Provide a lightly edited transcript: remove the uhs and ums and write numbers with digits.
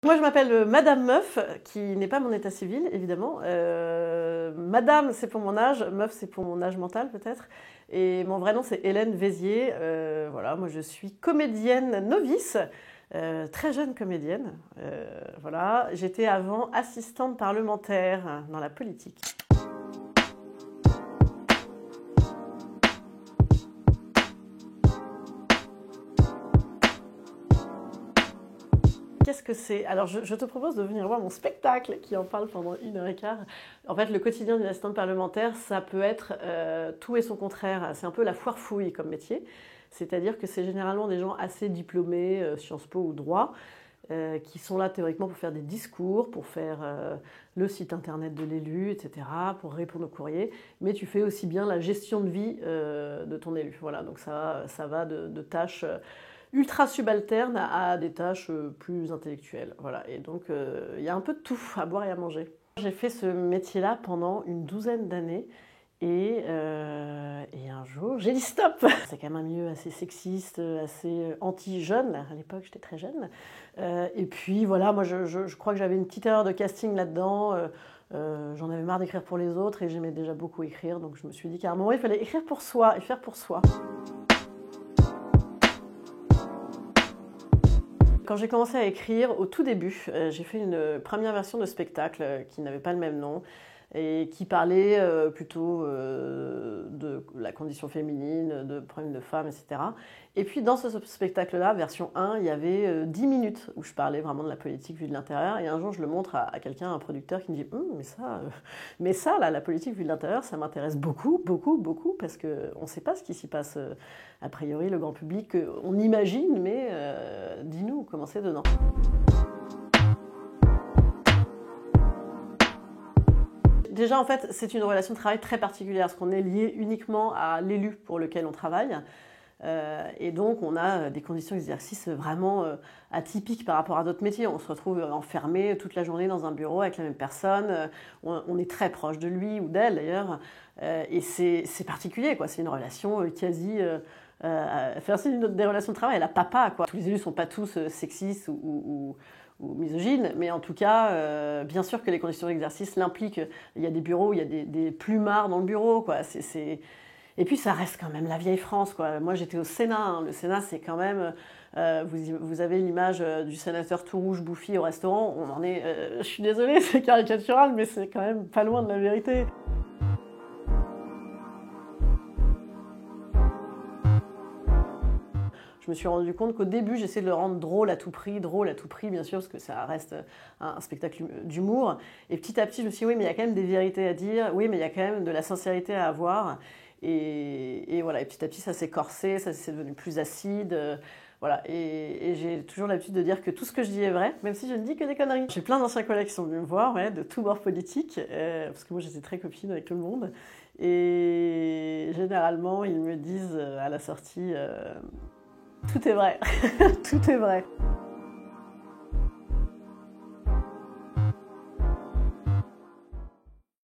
Moi, je m'appelle Madame Meuf, qui n'est pas mon état civil, évidemment. Madame, c'est pour mon âge, Meuf, c'est pour mon âge mental, peut-être. Et mon vrai nom, c'est Hélène Vézier. Voilà, moi, je suis comédienne novice, très jeune comédienne. Voilà, j'étais avant assistante parlementaire dans la politique. Qu'est-ce que c'est? Alors, je te propose de venir voir mon spectacle qui en parle pendant 1h15. En fait, le quotidien d'une assistante parlementaire, ça peut être tout et son contraire. C'est un peu la foire fouille comme métier. C'est-à-dire que c'est généralement des gens assez diplômés, Sciences Po ou droit, qui sont là théoriquement pour faire des discours, pour faire le site internet de l'élu, etc., pour répondre aux courriers. Mais tu fais aussi bien la gestion de vie de ton élu. Voilà, donc ça va de tâches ultra subalternes à des tâches plus intellectuelles. Voilà. Et donc, il y a un peu de tout à boire et à manger. J'ai fait ce métier-là pendant une douzaine d'années. Et un jour, j'ai dit stop. C'est quand même un milieu assez sexiste, assez anti-jeune. À l'époque, j'étais très jeune. Et puis voilà, moi, je crois que j'avais une petite erreur de casting là-dedans. J'en avais marre d'écrire pour les autres et j'aimais déjà beaucoup écrire. Donc je me suis dit qu'à un moment, il fallait écrire pour soi et faire pour soi. Quand j'ai commencé à écrire, au tout début, j'ai fait une première version de spectacle qui n'avait pas le même nom et qui parlait plutôt de la condition féminine, de problèmes de femmes, etc. Et puis dans ce spectacle-là, version 1, il y avait 10 minutes où je parlais vraiment de la politique vue de l'intérieur. Et un jour, je le montre à quelqu'un, un producteur, qui me dit mais ça, là, la politique vue de l'intérieur, ça m'intéresse beaucoup, beaucoup, beaucoup, parce qu'on ne sait pas ce qui s'y passe, a priori, le grand public. On imagine, mais dis-nous comment c'est dedans. Déjà, en fait, c'est une relation de travail très particulière, parce qu'on est lié uniquement à l'élu pour lequel on travaille. Et donc, on a des conditions d'exercice vraiment atypiques par rapport à d'autres métiers. On se retrouve enfermé toute la journée dans un bureau avec la même personne. On est très proche de lui ou d'elle, d'ailleurs. Et c'est particulier, quoi. C'est une relation quasi... c'est des relations de travail, la papa, quoi. Tous les élus ne sont pas tous sexistes ou misogyne, mais en tout cas, bien sûr que les conditions d'exercice l'impliquent. Il y a des bureaux, il y a des plumards dans le bureau, quoi. Et puis ça reste quand même la vieille France, quoi. Moi j'étais au Sénat, hein. Le Sénat c'est quand même... vous avez l'image du sénateur tout rouge bouffi au restaurant, on en est... je suis désolée, c'est caricatural, mais c'est quand même pas loin de la vérité. Je me suis rendu compte qu'au début, j'essayais de le rendre drôle à tout prix, bien sûr, parce que ça reste un spectacle d'humour. Et petit à petit, je me suis dit, oui, mais il y a quand même des vérités à dire, oui, mais il y a quand même de la sincérité à avoir. Et voilà, et petit à petit, ça s'est corsé, c'est devenu plus acide. Voilà, et j'ai toujours l'habitude de dire que tout ce que je dis est vrai, même si je ne dis que des conneries. J'ai plein d'anciens collègues qui sont venus me voir, ouais, de tous bords politiques, parce que moi j'étais très copine avec tout le monde. Et généralement, ils me disent à la sortie... tout est vrai, tout est vrai.